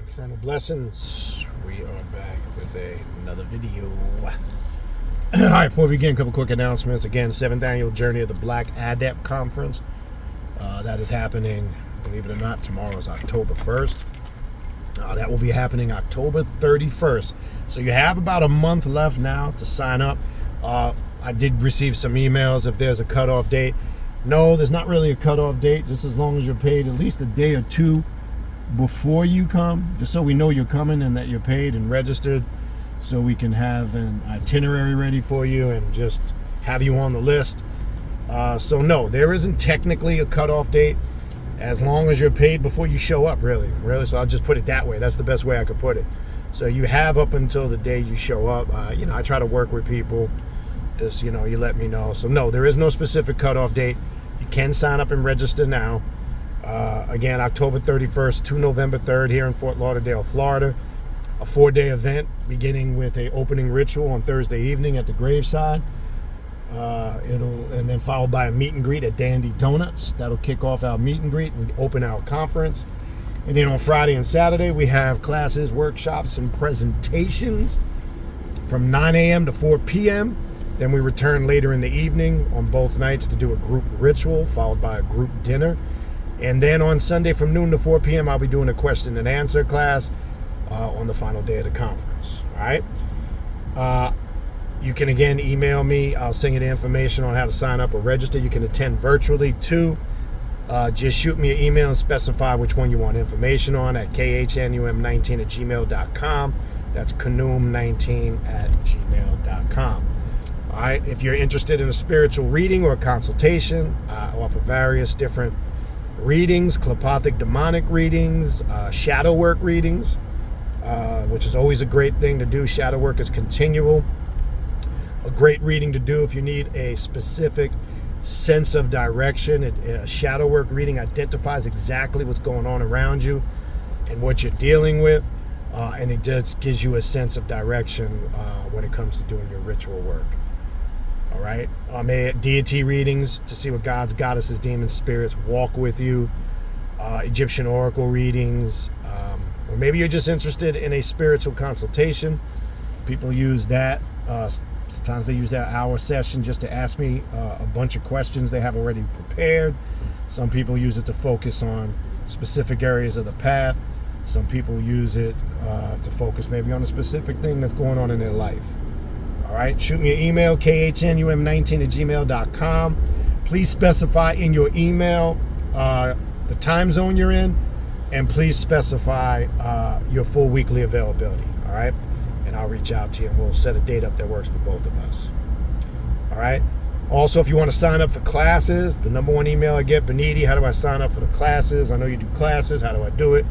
Infernal Blessings. We are back with another video. All right, before we begin, a couple quick announcements. Again, 7th Annual Journey of the Black Adept Conference. That is happening, believe it or not, tomorrow is October 1st. That will be happening October 31st. So you have about a month left now to sign up. I did receive some emails if there's a cutoff date. No, there's not really a cutoff date, just as long as you're paid at least a day or two before you come, just so we know you're coming and that you're paid and registered, so we can have an itinerary ready for you and just have you on the list. So no, there isn't technically a cutoff date, as long as you're paid before you show up, really. So I'll just put it that way. That's the best way I could put it. So you have up until the day you show up. I try to work with people. Just, you let me know. So no, there is no specific cutoff date. You can sign up and register now. Again, October 31st to November 3rd here in Fort Lauderdale, Florida. A 4-day event beginning with a opening ritual on Thursday evening at the graveside. And then followed by a meet and greet at Dandy Donuts. That'll kick off our meet and greet and open our conference. And then on Friday and Saturday, we have classes, workshops, and presentations from 9 a.m. to 4 p.m. Then we return later in the evening on both nights to do a group ritual, followed by a group dinner. And then on Sunday from noon to 4 p.m., I'll be doing a question and answer class on the final day of the conference. All right? You can, again, email me. I'll send you the information on how to sign up or register. You can attend virtually, too. Just shoot me an email and specify which one you want information on at knum19@gmail.com. That's knum19@gmail.com. All right, if you're interested in a spiritual reading or a consultation, I offer various different readings, telepathic demonic readings, shadow work readings, which is always a great thing to do. Shadow work is continual. A great reading to do if you need a specific sense of direction. A shadow work reading identifies exactly what's going on around you and what you're dealing with, and it just gives you a sense of direction when it comes to doing your ritual work. All right, deity readings to see what gods, goddesses, demons, spirits walk with you. Egyptian oracle readings, or maybe you're just interested in a spiritual consultation. People use that. Sometimes they use that hour session just to ask me a bunch of questions they have already prepared. Some people use it to focus on specific areas of the path. Some people use it to focus maybe on a specific thing that's going on in their life. All right, shoot me an email, knum19@gmail.com. Please specify in your email the time zone you're in, and please specify your full weekly availability, all right? And I'll reach out to you, and we'll set a date up that works for both of us, all right? Also, if you want to sign up for classes, the number one email I get, Baniti, how do I sign up for the classes? I know you do classes. How do I do it?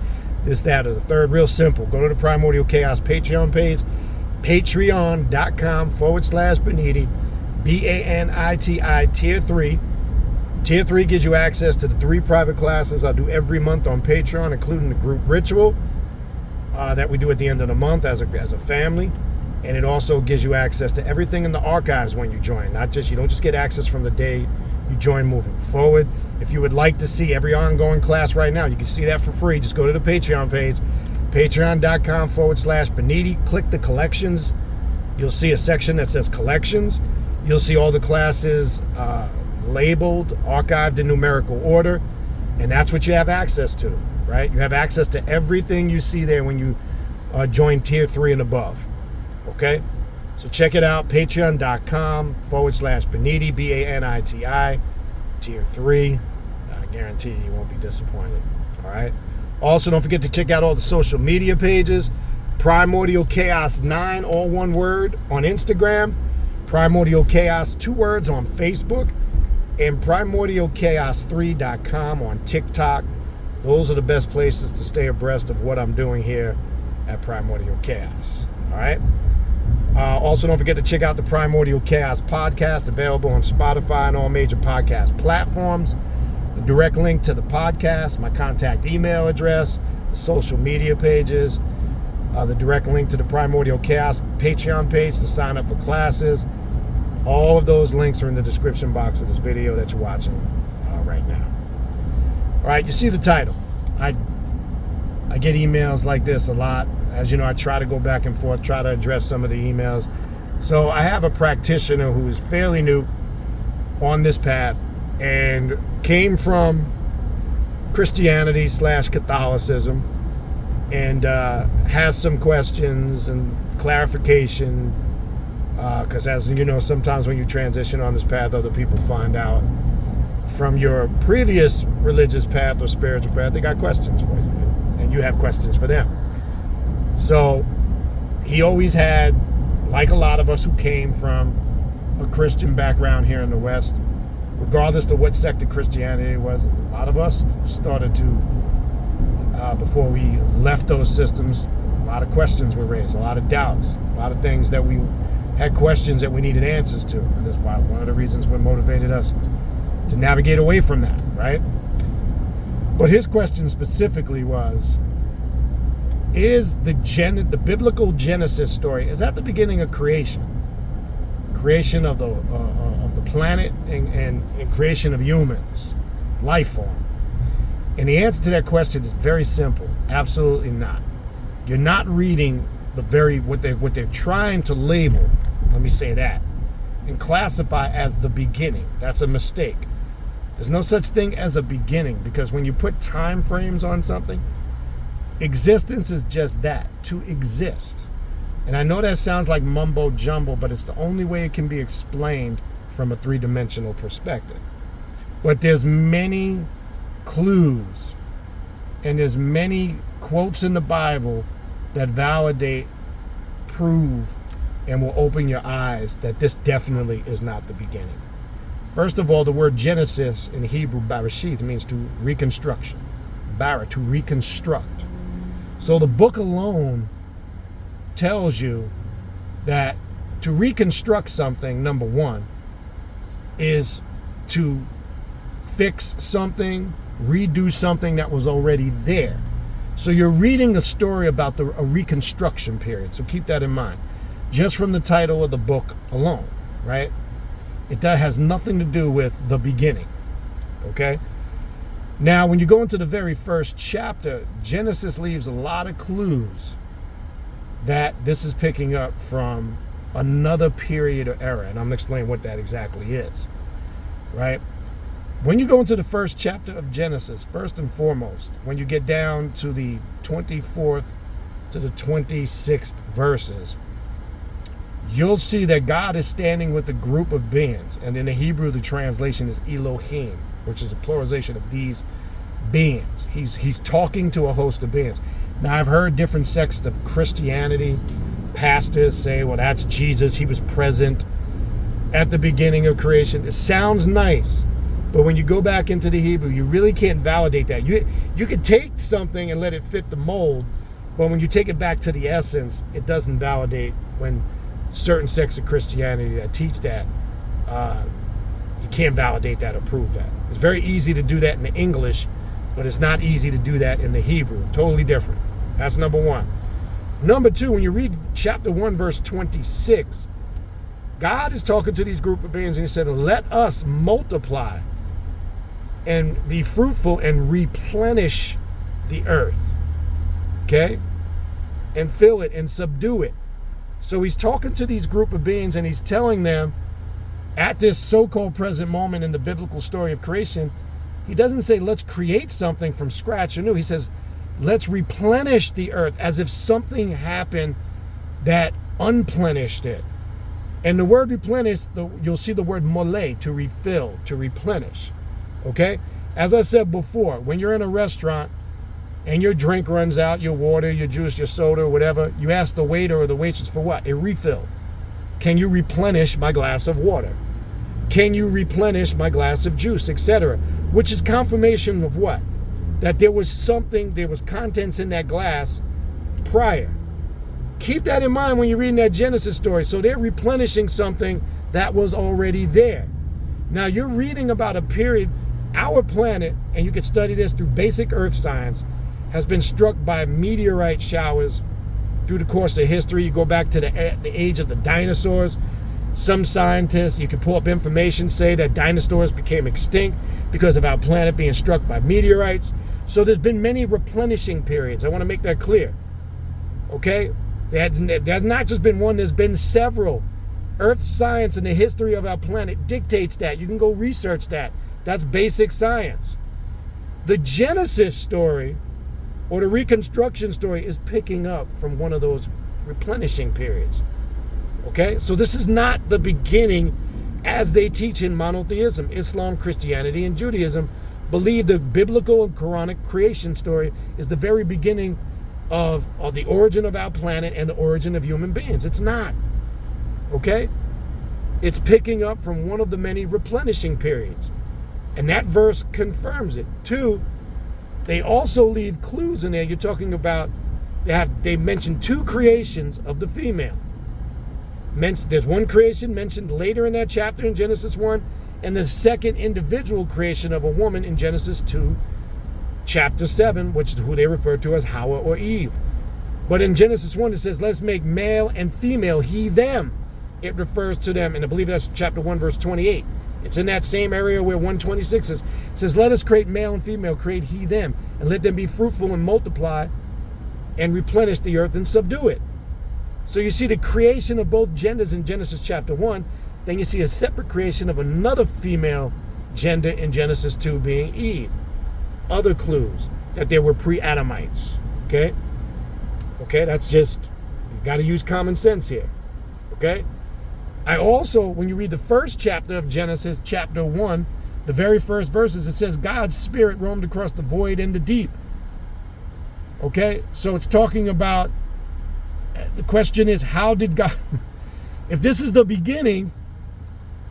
This, that, or the third. Real simple. Go to the Primordial Chaos Patreon page, patreon.com/Baniti, BANITI, Tier 3. Tier 3 gives you access to the 3 private classes I do every month on Patreon, including the group ritual that we do at the end of the month as a family. And it also gives you access to everything in the archives when you join. You don't just get access from the day you join moving forward. If you would like to see every ongoing class right now, you can see that for free. Just go to the Patreon page, patreon.com/Baniti. Click the collections. You'll see a section that says collections. You'll see all the classes labeled, archived in numerical order, and that's what you have access to, right? You have access to everything you see there when you join Tier 3 and above, okay? So check it out, patreon.com/Baniti, BANITI, Tier 3. I guarantee you won't be disappointed, all right? Also, don't forget to check out all the social media pages. Primordial Chaos 9, all one word, on Instagram. Primordial Chaos, 2 words, on Facebook. And primordialchaos3.com on TikTok. Those are the best places to stay abreast of what I'm doing here at Primordial Chaos. All right? Also, don't forget to check out the Primordial Chaos podcast, available on Spotify and all major podcast platforms. The direct link to the podcast, my contact email address, the social media pages, the direct link to the Primordial Chaos Patreon page to sign up for classes. All of those links are in the description box of this video that you're watching right now. All right, you see the title. I I get emails like this a lot. As you know, I try to go back and forth, try to address some of the emails. So I have a practitioner who is fairly new on this path and came from Christianity / Catholicism, and has some questions and clarification, because as you know, sometimes when you transition on this path, other people find out from your previous religious path or spiritual path, they got questions for you, and you have questions for them. So he always had, like a lot of us who came from a Christian background here in the West, regardless of what sect of Christianity it was, a lot of us started to, before we left those systems, a lot of questions were raised, a lot of doubts, a lot of things that we had questions that we needed answers to. And that's why one of the reasons what motivated us to navigate away from that, right? But his question specifically was, is the biblical Genesis story, is that the beginning of creation? Creation of the planet and creation of humans, life form? And the answer to that question is very simple. Absolutely not. You're not reading what they're trying to label, let me say that, and classify as the beginning. That's a mistake. There's no such thing as a beginning, because when you put time frames on something, existence is just that, to exist. And I know that sounds like mumbo jumbo, but it's the only way it can be explained from a three-dimensional perspective. But there's many clues and there's many quotes in the Bible that validate, prove, and will open your eyes that this definitely is not the beginning. First of all, the word Genesis in Hebrew, Bereshith, means to reconstruction. Bara, to reconstruct. So the book alone tells you that to reconstruct something, number one, is to fix something, redo something that was already there. So you're reading a story about a reconstruction period. So keep that in mind. Just from the title of the book alone, right? It has nothing to do with the beginning, okay? Now, when you go into the very first chapter, Genesis leaves a lot of clues that this is picking up from another period or era, and I'm going to explain what that exactly is, right? When you go into the first chapter of Genesis, first and foremost, when you get down to the 24th to the 26th verses, you'll see that God is standing with a group of beings, and in the Hebrew, the translation is Elohim, which is a pluralization of these beings. He's talking to a host of beings. Now, I've heard different sects of Christianity, pastors say, well, that's Jesus. He was present at the beginning of creation. It sounds nice, but when you go back into the Hebrew, you really can't validate that. You could take something and let it fit the mold, but when you take it back to the essence, it doesn't validate. When certain sects of Christianity that teach that, you can't validate that or prove that. It's very easy to do that in the English, but it's not easy to do that in the Hebrew. Totally different. That's number one. Number two, when you read chapter 1, verse 26, God is talking to these group of beings, and he said, let us multiply and be fruitful and replenish the earth, okay? And fill it and subdue it. So he's talking to these group of beings, and he's telling them at this so-called present moment in the biblical story of creation, he doesn't say, let's create something from scratch or new. He says, let's replenish the earth, as if something happened that unplenished it. And the word replenish, you'll see the word mole, to refill, to replenish. Okay? As I said before, when you're in a restaurant and your drink runs out, your water, your juice, your soda, or whatever, you ask the waiter or the waitress for what? A refill. Can you replenish my glass of water? Can you replenish my glass of juice, etc.? Which is confirmation of what? That there was contents in that glass prior. Keep that in mind when you're reading that Genesis story. So they're replenishing something that was already there. Now you're reading about a period, our planet, and you can study this through basic earth science, has been struck by meteorite showers through the course of history. You go back to the age of the dinosaurs. Some scientists, you can pull up information, say that dinosaurs became extinct because of our planet being struck by meteorites. So there's been many replenishing periods. I want to make that clear. Okay? There's not just been one, there's been several. Earth science and the history of our planet dictates that. You can go research that. That's basic science. The Genesis story, or the reconstruction story, is picking up from one of those replenishing periods. Okay? So this is not the beginning as they teach in monotheism. Islam, Christianity, and Judaism believe the biblical and Quranic creation story is the very beginning of the origin of our planet and the origin of human beings. It's not. Okay? It's picking up from one of the many replenishing periods. And that verse confirms it. 2, they also leave clues in there. You're talking about, they mention 2 creations of the female. There's one creation mentioned later in that chapter in Genesis 1, and the second individual creation of a woman in Genesis 2, chapter 7, which is who they refer to as Hawa or Eve. But in Genesis 1, it says, let's make male and female, he, them. It refers to them, and I believe that's chapter 1, verse 28. It's in that same area where 126 is. It says, let us create male and female, create he, them, and let them be fruitful and multiply and replenish the earth and subdue it. So you see the creation of both genders in Genesis chapter 1. Then you see a separate creation of another female gender in Genesis 2 being Eve. Other clues that there were pre-Adamites. Okay? Okay, that's just, you got to use common sense here. Okay? I also, when you read the first chapter of Genesis, chapter 1, the very first verses, it says God's spirit roamed across the void and the deep. Okay? So it's talking about, the question is, how did God, if this is the beginning,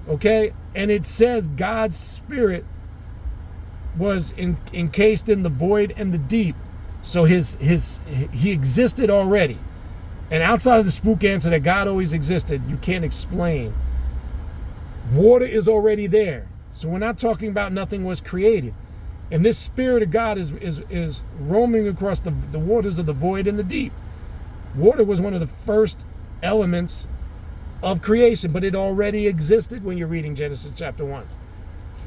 okay, and it says God's spirit was encased in the void and the deep, so he existed already. And outside of the spook answer that God always existed, you can't explain. Water is already there. So we're not talking about nothing was created. And this spirit of God is roaming across the waters of the void and the deep. Water was one of the first elements of creation, but it already existed when you're reading Genesis chapter 1.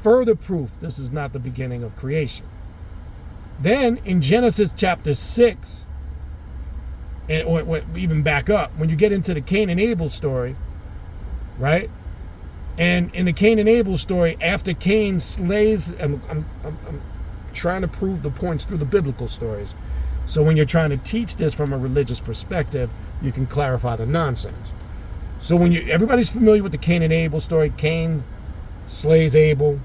Further proof this is not the beginning of creation. Then in Genesis chapter 6, or even back up, when you get into the Cain and Abel story, right? And in the Cain and Abel story, after Cain slays, I'm trying to prove the points through the biblical stories. So when you're trying to teach this from a religious perspective, you can clarify the nonsense. So when everybody's familiar with the Cain and Abel story, Cain slays Abel.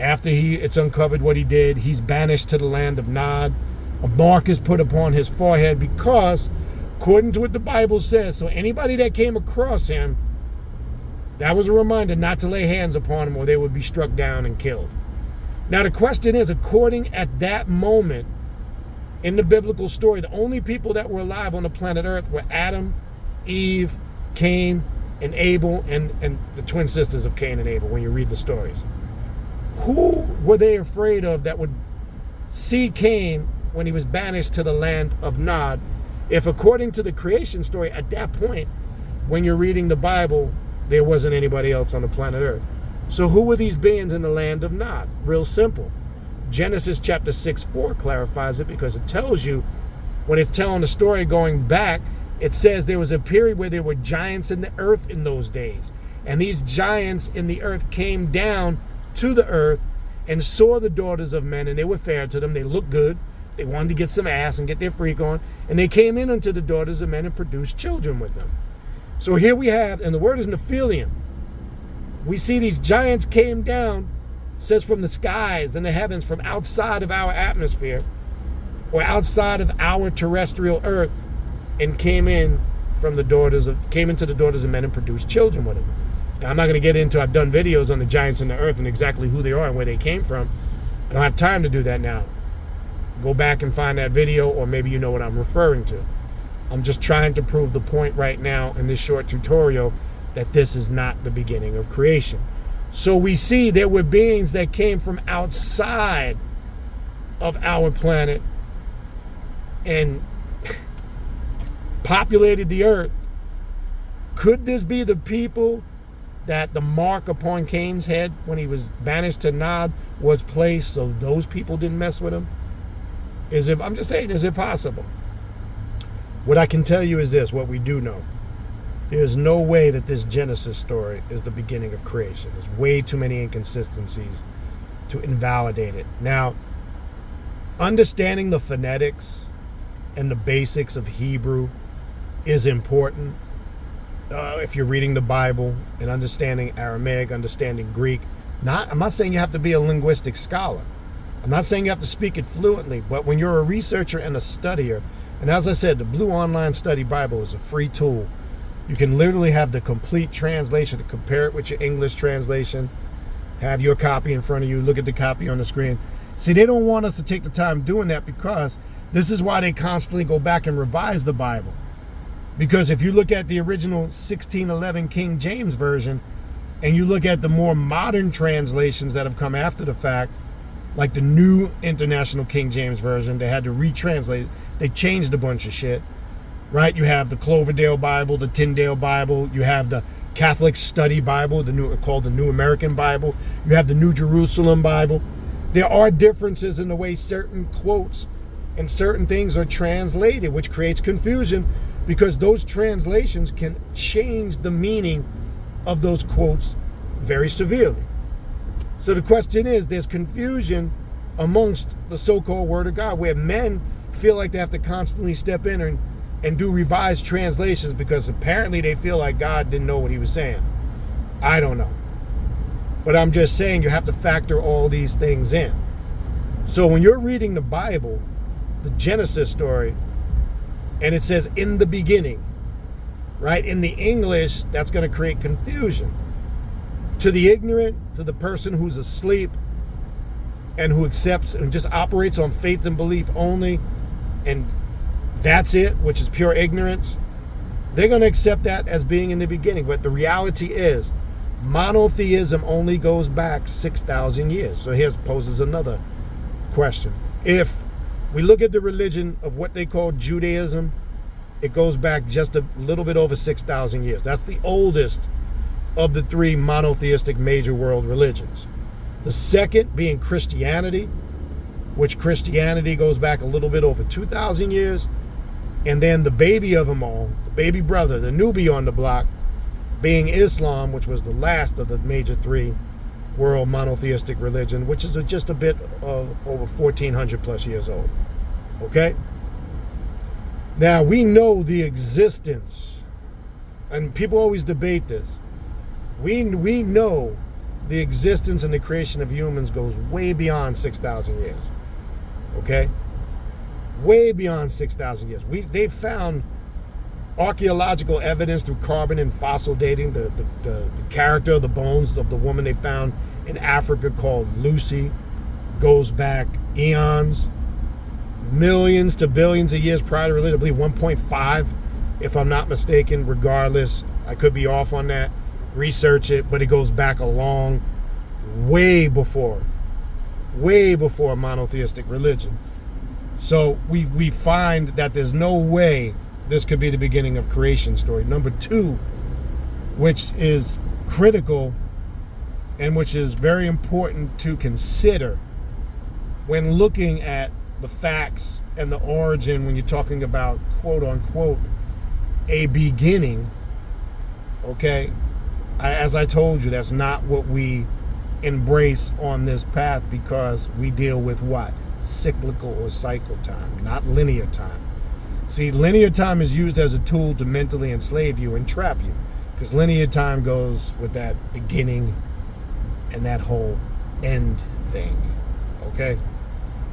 After it's uncovered what he did, he's banished to the land of Nod. A mark is put upon his forehead because, according to what the Bible says, so anybody that came across him, that was a reminder not to lay hands upon him or they would be struck down and killed. Now the question is, according at that moment in the biblical story, the only people that were alive on the planet Earth were Adam, Eve, Cain, and Abel, and the twin sisters of Cain and Abel when you read the stories. Who were they afraid of that would see Cain when he was banished to the land of Nod, if according to the creation story at that point, when you're reading the Bible, there wasn't anybody else on the planet Earth? So who were these beings in the land of Nod? Real simple. Genesis chapter 6:4 clarifies it, because it tells you, when it's telling the story going back, it says there was a period where there were giants in the earth in those days. And these giants in the earth came down to the earth and saw the daughters of men, and they were fair to them. They looked good. They wanted to get some ass and get their freak on. And they came in unto the daughters of men and produced children with them. So here we have, and the word is Nephilim. We see these giants came down, says from the skies and the heavens, from outside of our atmosphere, or outside of our terrestrial earth, and came into the daughters of men and produced children with them. Now I'm not going to get into, I've done videos on the giants in the earth and exactly who they are and where they came from. I don't have time to do that now. Go back and find that video, or maybe you know what I'm referring to. I'm just trying to prove the point right now in this short tutorial that this is not the beginning of creation. So we see there were beings that came from outside of our planet and populated the earth. Could this be the people that the mark upon Cain's head when he was banished to Nod was placed so those people didn't mess with him? I'm just saying, is it possible? What I can tell you is this, what we do know. There's no way that this Genesis story is the beginning of creation. There's way too many inconsistencies to invalidate it. Now, understanding the phonetics and the basics of Hebrew is important. If you're reading the Bible and understanding Aramaic, understanding Greek, I'm not saying you have to be a linguistic scholar. I'm not saying you have to speak it fluently, but when you're a researcher and a studier, and as I said, the Blue Online Study Bible is a free tool. You can literally have the complete translation to compare it with your English translation, have your copy in front of you, look at the copy on the screen. See, they don't want us to take the time doing that because this is why they constantly go back and revise the Bible. Because if you look at the original 1611 King James Version and you look at the more modern translations that have come after the fact, like the New International King James Version, they had to retranslate it. They changed a bunch of shit, right? You have the Cloverdale Bible, the Tyndale Bible. You have the Catholic Study Bible, called the New American Bible. You have the New Jerusalem Bible. There are differences in the way certain quotes and certain things are translated, which creates confusion because those translations can change the meaning of those quotes very severely. So the question is, there's confusion amongst the so-called Word of God, where men feel like they have to constantly step in and do revised translations because apparently they feel like God didn't know what he was saying. I don't know. But I'm just saying you have to factor all these things in. So when you're reading the Bible, the Genesis story, and it says in the beginning, right? In the English, that's going to create confusion. To the ignorant, to the person who's asleep and who accepts and just operates on faith and belief only, and that's it, which is pure ignorance, they're going to accept that as being in the beginning. But the reality is, monotheism only goes back 6,000 years. So here poses another question. If we look at the religion of what they call Judaism, it goes back just a little bit over 6,000 years. That's the oldest of the three monotheistic major world religions. The second being Christianity, which Christianity goes back a little bit over 2,000 years. And then the baby of them all, the baby brother, the newbie on the block, being Islam, which was the last of the major three world monotheistic religion, which is just a bit over 1,400 plus years old. Okay? Now, we know the existence, and people always debate this. We know the existence and the creation of humans goes way beyond 6,000 years. Okay? Way beyond 6,000 years. They've found archaeological evidence through carbon and fossil dating, the character of the bones of the woman they found in Africa called Lucy goes back eons, millions to billions of years prior to religion. I believe 1.5, if I'm not mistaken. Regardless, I could be off on that. Research it, but it goes back a long, way before monotheistic religion. So we find that there's no way this could be the beginning of creation story. Number two, which is critical and which is very important to consider when looking at the facts and the origin, when you're talking about quote unquote a beginning, okay? As I told you, that's not what we embrace on this path because we deal with what? Cyclical or cycle time, not linear time. See, linear time is used as a tool to mentally enslave you and trap you because linear time goes with that beginning and that whole end thing, okay?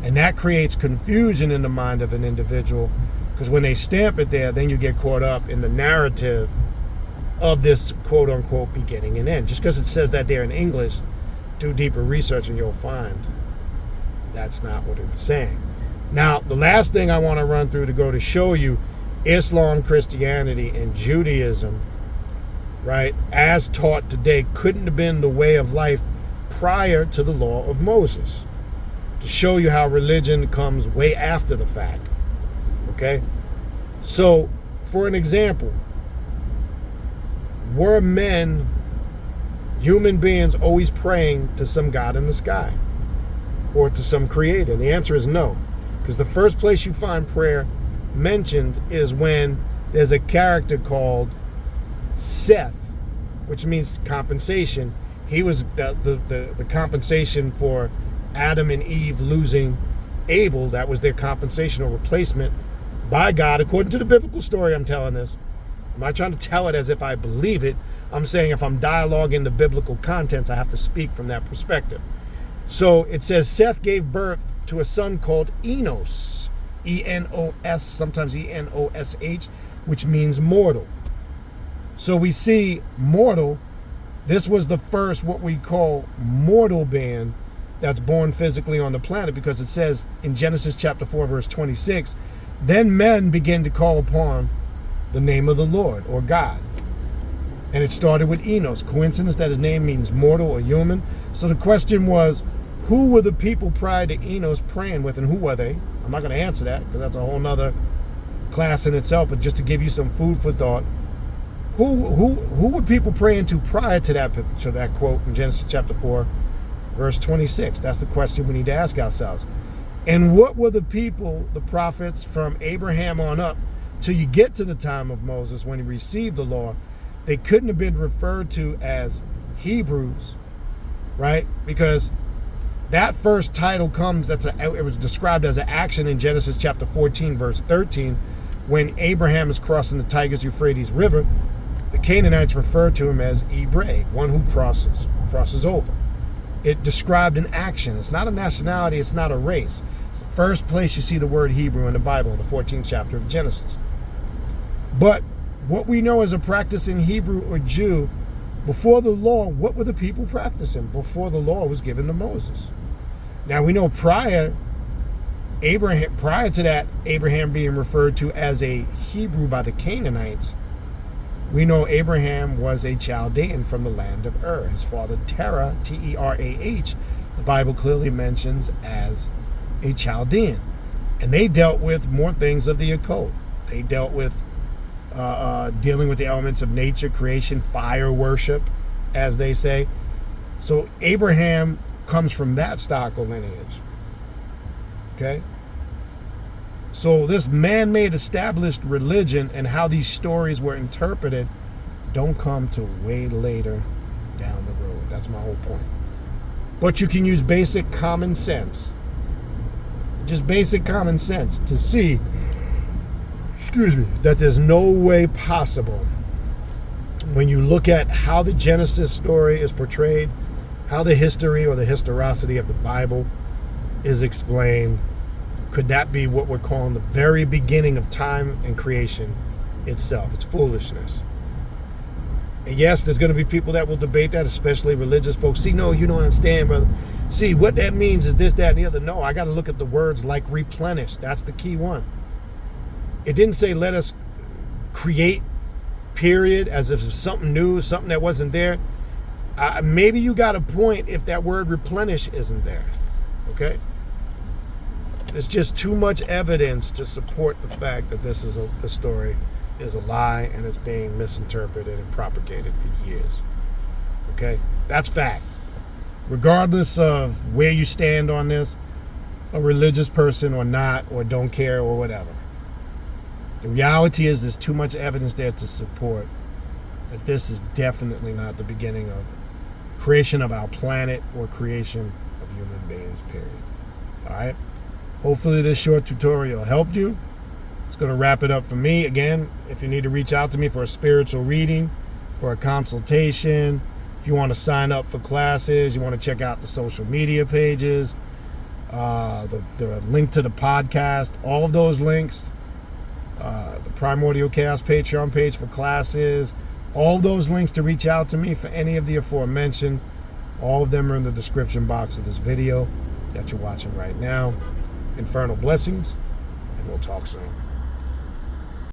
And that creates confusion in the mind of an individual because when they stamp it there, then you get caught up in the narrative of this quote-unquote beginning and end. Just because it says that there in English, do deeper research and you'll find that's not what it was saying. Now, the last thing I want to run through to go to show you Islam, Christianity, and Judaism, right, as taught today, couldn't have been the way of life prior to the law of Moses. To show you how religion comes way after the fact, okay? So, for an example, were men, human beings, always praying to some God in the sky or to some creator? And the answer is no. Because the first place you find prayer mentioned is when there's a character called Seth, which means compensation. He was the compensation for Adam and Eve losing Abel. That was their compensation or replacement by God, according to the biblical story. I'm telling this. I'm not trying to tell it as if I believe it. I'm saying if I'm dialoguing the biblical contents, I have to speak from that perspective. So it says Seth gave birth to a son called Enos, E-N-O-S, sometimes E-N-O-S-H, which means mortal. So we see mortal. This was the first what we call mortal being that's born physically on the planet, because it says in Genesis chapter 4, verse 26, then men began to call upon the name of the Lord or God. And it started with Enos. Coincidence that his name means mortal or human? So the question was, who were the people prior to Enos praying with, and who were they? I'm not going to answer that because that's a whole nother class in itself, but just to give you some food for thought. Who were people praying to prior to that quote in Genesis chapter 4, verse 26? That's the question we need to ask ourselves. And what were the people, the prophets from Abraham on up, till you get to the time of Moses when he received the law? They couldn't have been referred to as Hebrews, right? Because that first title comes, it was described as an action in Genesis chapter 14, verse 13, when Abraham is crossing the Tigris-Euphrates River. The Canaanites referred to him as Ebrei, one who crosses over. It described an action. It's not a nationality, it's not a race. It's the first place you see the word Hebrew in the Bible, in the 14th chapter of Genesis. But what we know as a practicing Hebrew or Jew, before the law, what were the people practicing before the law was given to Moses? Now we know prior to that, Abraham being referred to as a Hebrew by the Canaanites, we know Abraham was a Chaldean from the land of Ur. His father Terah, T-E-R-A-H, the Bible clearly mentions as a Chaldean. And they dealt with more things of the occult. They dealt with dealing with the elements of nature, creation, fire worship, as they say. So Abraham comes from that stock or lineage. Okay? So this man-made established religion and how these stories were interpreted don't come to way later down the road. That's my whole point. But you can use basic common sense. Just basic common sense to see, that there's no way possible, when you look at how the Genesis story is portrayed, how the history or the historicity of the Bible is explained, could that be what we're calling the very beginning of time and creation itself? It's foolishness. And yes, there's going to be people that will debate that, especially religious folks. See, no, you don't understand, brother. See, what that means is this, that, and the other. No, I got to look at the words like replenish. That's the key one. It didn't say let us create, period, as if it's something new, something that wasn't there. Maybe you got a point if that word replenish isn't there, okay? There's just too much evidence to support the fact that this story is a lie and it's being misinterpreted and propagated for years. Okay? That's fact. Regardless of where you stand on this, a religious person or not, or don't care or whatever. The reality is there's too much evidence there to support that this is definitely not the beginning of creation of our planet or creation of human beings, period. All right? Hopefully this short tutorial helped you. It's going to wrap it up for me. Again, if you need to reach out to me for a spiritual reading, for a consultation, if you want to sign up for classes, you want to check out the social media pages, the link to the podcast, all of those links, the Primordial Chaos Patreon page for classes, all those links to reach out to me for any of the aforementioned, all of them are in the description box of this video that you're watching right now. Infernal blessings, and we'll talk soon.